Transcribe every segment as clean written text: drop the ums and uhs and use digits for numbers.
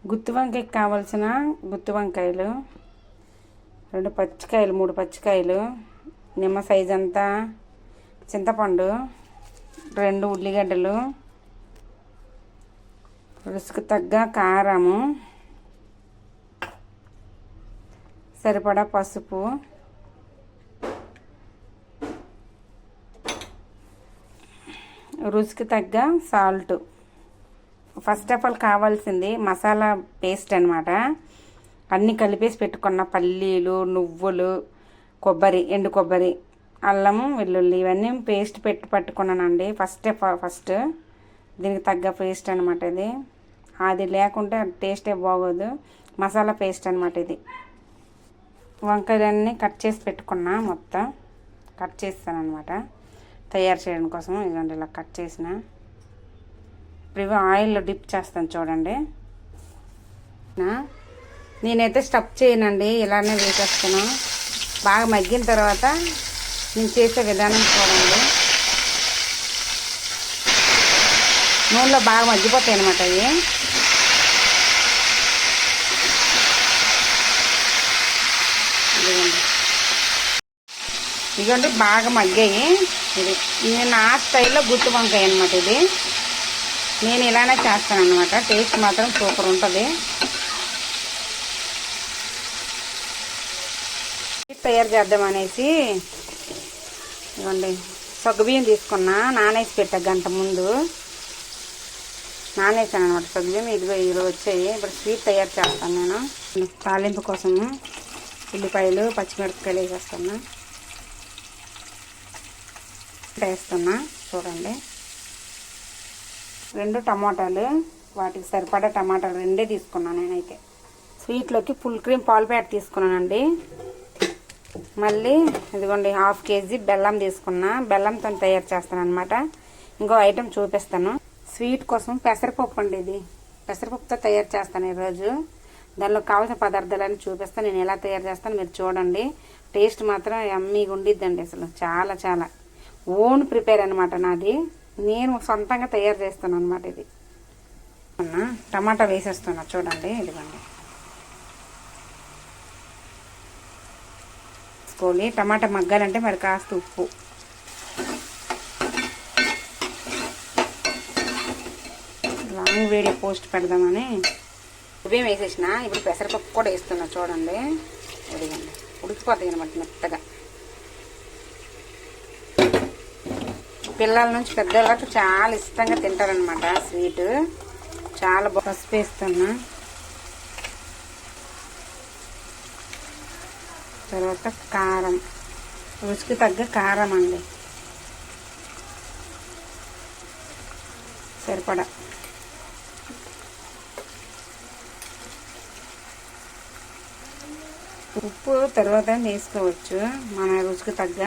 గుత్తి వంకాయకి కావాల్సిన గుత్తి వంకాయలు, 2 పచ్చికాయలు, 3 పచ్చికాయలు, నిమ్మ సైజ్ అంతా చింతపండు, 2 ఉల్లిగడ్డలు, రుచికి తగ్గ కారము, సరిపడా పసుపు, రుచికి తగ్గ సాల్ట్. ఫస్ట్ ఆఫ్ ఆల్ కావాల్సింది మసాలా పేస్ట్ అనమాట. అన్నీ కలిపేసి పెట్టుకున్న పల్లీలు, నువ్వులు, కొబ్బరి, ఎండు కొబ్బరి, అల్లము, వెల్లుల్లి ఇవన్నీ పేస్ట్ పట్టుకున్నానండి. ఫస్ట్ దీనికి తగ్గ పేస్ట్ అనమాట ఇది. అది లేకుంటే టేస్టే బాగోదు. మసాలా పేస్ట్ అనమాట ఇది. వంకాయలన్నీ కట్ చేసి పెట్టుకున్నా, మొత్తం కట్ చేస్తాను అనమాట తయారు చేయడం కోసం. ఇదిగోండి ఇలా కట్ చేసిన. ఇప్పుడు ఇవి ఆయిల్లో డిప్ చేస్తాను చూడండి. నేనైతే స్టఫ్ చేయనండి, ఇలానే వేసేస్తాను. బాగా మగ్గిన తర్వాత నేను చేసే విధానం చూడండి. నూనెలో బాగా మగ్గిపోతాయి అనమాట అవి. ఇదిగోండి బాగా మగ్గాయి. ఇది నేను నా స్టైల్లో గుత్తి వంకాయ అనమాట ఇది. నేను ఇలానే చేస్తాను అనమాట. టేస్ట్ మాత్రం సూపర్ ఉంటుంది. తయారు చేద్దామనేసి ఇదిగోండి సగ్గుబియ్యం తీసుకున్నా, నానేసి పెట్టా గంట ముందు. నానేసాను అనమాట సగ్గుబియ్యం. ఇదిగో ఈరోజు వచ్చాయి. ఇప్పుడు స్వీట్ తయారు చేస్తాను నేను. తాలింపు కోసము ఉల్లిపాయలు, పచ్చిమిరపకాయలు వేసేస్తున్నా. వేస్తున్నా చూడండి. 2 టమాటాలు, వాటికి సరిపడా టమాటాలు 2 తీసుకున్నాను నేనైతే. స్వీట్లోకి ఫుల్ క్రీమ్ పాలు ప్యాకెట్ తీసుకున్నానండి. మళ్ళీ ఇదిగోండి 1/2 kg బెల్లం తీసుకున్నా. బెల్లంతో తయారు చేస్తాను అనమాట. ఇంకో ఐటెం చూపిస్తాను. స్వీట్ కోసం పెసరపప్పు అండి. ఇది పెసరపప్పుతో తయారు చేస్తాను ఈరోజు. దానిలో కావాల్సిన పదార్థాలన్నీ చూపిస్తాను. నేను ఎలా తయారు చేస్తాను మీరు చూడండి. టేస్ట్ మాత్రం యమ్మీగా ఉండిద్దండి. అసలు చాలా చాలా ఓన్ ప్రిపేర్ అనమాట నాది. నేను సొంతంగా తయారు చేస్తాను అనమాట ఇది. టమాటా వేసేస్తున్నా చూడండి. ఇదిగోండి వేసుకోవాలి. టమాటా మగ్గాలంటే మరి కాస్త ఉప్పు, లాంగ్ వీడియో పోస్ట్ పెడదామని ఉదయం వేసేసిన. ఇప్పుడు పెసరపప్పు కూడా వేస్తున్నా చూడండి. ఇదిగోండి ఉడికిపోతాయి అనమాట మెత్తగా. పిల్లల నుంచి పెద్దల వరకు చాలా ఇష్టంగా తింటారనమాట స్వీట్. చాలా పసుపు వేస్తున్నా. తర్వాత కారం, రుచికి తగ్గ కారం అండి సరిపడా. ఉప్పు తర్వాత వేసుకోవచ్చు మన రుచికి తగ్గ.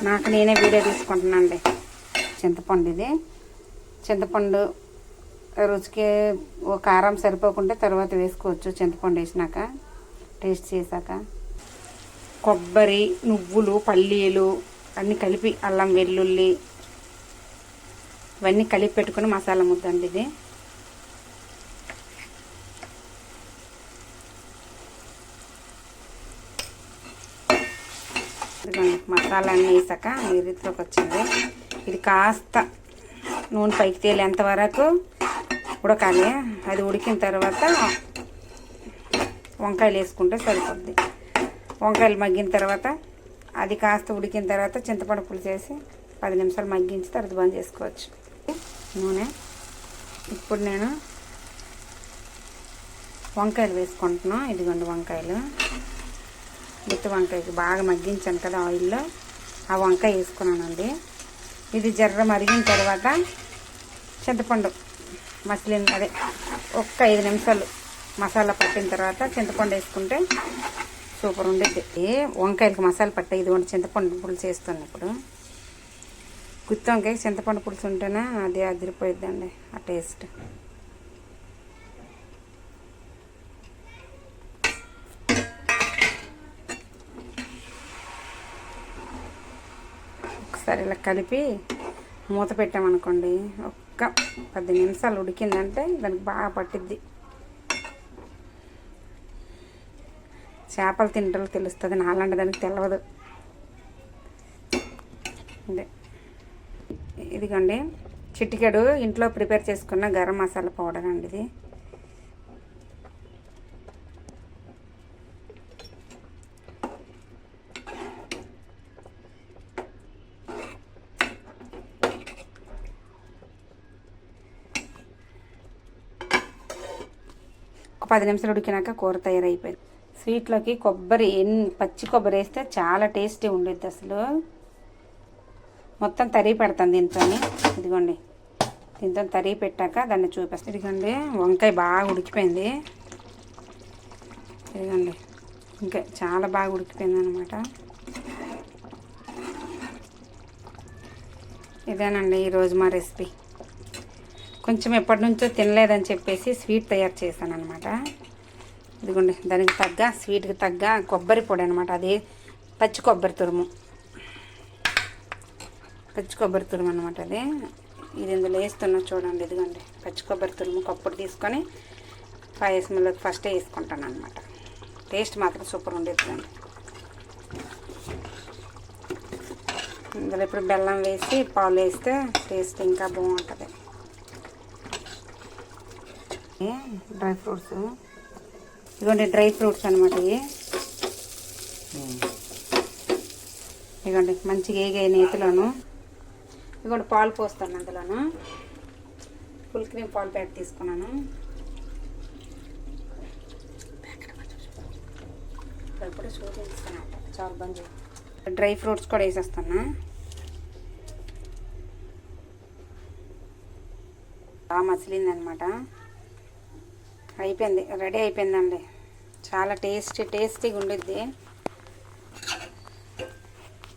నాకు నేనే వీడియో తీసుకుంటున్నానండి. చింతపండు ఇది. చింతపండు రుచికి ఓ కారం సరిపోకుంటే తర్వాత వేసుకోవచ్చు చింతపండు వేసినాక, టేస్ట్ చేశాక. కొబ్బరి, నువ్వులు, పల్లీలు అన్నీ కలిపి, అల్లం, వెల్లుల్లి ఇవన్నీ కలిపి పెట్టుకుని మసాలా ముద్ద అండి ఇది. మసాలా అన్నీ వేసాక ఈ రీతిలోకి వచ్చింది. ఇది కాస్త నూనె పైకి తేలేంత వరకు ఉడకాలి. అది ఉడికిన తర్వాత వంకాయలు వేసుకుంటే సరిపోద్ది. వంకాయలు మగ్గిన తర్వాత అది కాస్త ఉడికిన తర్వాత చింతపండు పులుసు వేసి 10 నిమిషాలు మగ్గించి తర్వాత బంద్ చేసుకోవచ్చు నూనె. ఇప్పుడు నేను వంకాయలు వేసుకుంటున్నాను. ఇదిగోండి వంకాయలు. గుత్తి వంకాయకి బాగా మగ్గించాను కదా ఆయిల్లో, ఆ వంకాయ వేసుకున్నానండి. ఇది మరిగిన తర్వాత చింతపండు మసిలిన అదే ఒక్క 5 నిమిషాలు మసాలా పట్టిన తర్వాత చింతపండు వేసుకుంటే సూపర్ ఉండిద్ది. వంకాయలకి మసాలా పట్టే ఇదిగోండి చింతపండు పులుసు వేస్తాను ఇప్పుడు. గుత్తి వంకాయ చింతపండు పులుసు ఉంటేనే అది అదిరిపోయిద్దండి ఆ టేస్ట్. ఒకసారి ఇలా కలిపి మూత పెట్టామనుకోండి, ఒక్క 10 నిమిషాలు ఉడికిందంటే దానికి బాగా పట్టిద్ది. చేపలు తింటారు తెలుస్తుంది, నాలాంటి దానికి తెలియదు. అదే ఇదిగోండి చిటికెడు ఇంట్లో ప్రిపేర్ చేసుకున్న గరం మసాలా పౌడర్ అండి ఇది. ఒక 10 నిమిషాలు ఉడికినాక కూర తయారైపోయింది. స్వీట్లోకి పచ్చి కొబ్బరి వేస్తే చాలా టేస్టీ ఉండేది. అసలు మొత్తం తరిగి పెడతాను దీంతో. ఇదిగోండి దీంతో తరిగి పెట్టాక దాన్ని చూపిస్తాను. ఇదిగోండి వంకాయ బాగా ఉడికిపోయింది. ఇదిగోండి ఇంకా చాలా బాగా ఉడికిపోయింది అనమాట. ఇదేనండి ఈరోజు మా రెసిపీ. కొంచెం ఎప్పటి నుంచో తినలేదని చెప్పేసి స్వీట్ తయారు చేశాను అనమాట. ఇదిగోండి దానికి తగ్గ స్వీట్కి తగ్గ కొబ్బరి పొడి అనమాట. అది పచ్చి కొబ్బరి తురుము అనమాట. అది ఇది ఇందులో వేస్తున్నా చూడండి. ఇదిగోండి పచ్చి కొబ్బరి తురుము కప్పుడు తీసుకొని పాయసంలోకి ఫస్టే వేసుకుంటాను అనమాట. టేస్ట్ మాత్రం సూపర్ ఉండేదండి. ఇందులో ఇప్పుడు బెల్లం వేసి పాలు వేస్తే టేస్ట్ ఇంకా బాగుంటుంది. డ్రై ఫ్రూట్స్ ఇదిగోండి డ్రై ఫ్రూట్స్ అనమాట. ఇదిగోండి మంచిగా ఏగే నేతిలోను ఇదిగోండి పాలు పోస్తాను. అందులోను ఫుల్ క్రీమ్ పాలు ప్యాకెట్ తీసుకున్నాను. ఇప్పుడు చూపిస్తాను చాలా బంద్. డ్రై ఫ్రూట్స్ కూడా వేసేస్తాను. బాగా మసిలిందనమాట. అయిపోయింది, రెడీ అయిపోయిందండి. చాలా టేస్టీగా ఉండిద్ది.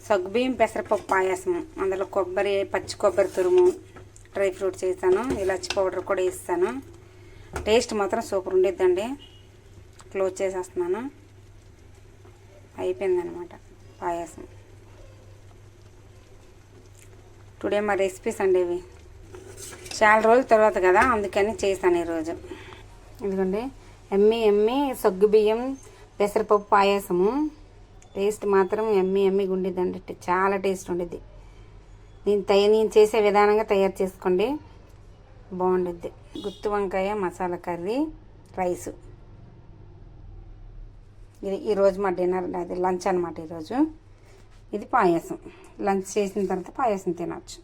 సగ్గుబియ్యం పెసరపప్పు పాయసం. అందులో పచ్చి కొబ్బరి తురుము, డ్రై ఫ్రూట్స్ వేసాను, ఇలాచి పౌడర్ కూడా వేస్తాను. టేస్ట్ మాత్రం సూపర్ ఉండిద్దండి. క్లోజ్ చేసేస్తున్నాను. అయిపోయిందనమాట పాయసం. టుడే మా రెసిపీస్ అండి ఇవి. చాలా రోజుల తర్వాత కదా అందుకని చేశాను ఈరోజు. ఎందుకంటే ఎమ్మి సగ్గుబియ్యం పెసరపప్పు పాయసము. టేస్ట్ మాత్రం ఎమ్మిగా ఉండిద్దండి. చాలా టేస్ట్ ఉండిద్ది. నేను చేసే విధానంగా తయారు చేసుకోండి, బాగుండిద్ది. గుత్తి వంకాయ మసాలా కర్రీ, రైసు. ఇది ఈరోజు మా డిన్నర్, అది లంచ్ అనమాట ఈరోజు. ఇది పాయసం. లంచ్ చేసిన తర్వాత పాయసం తినచ్చు.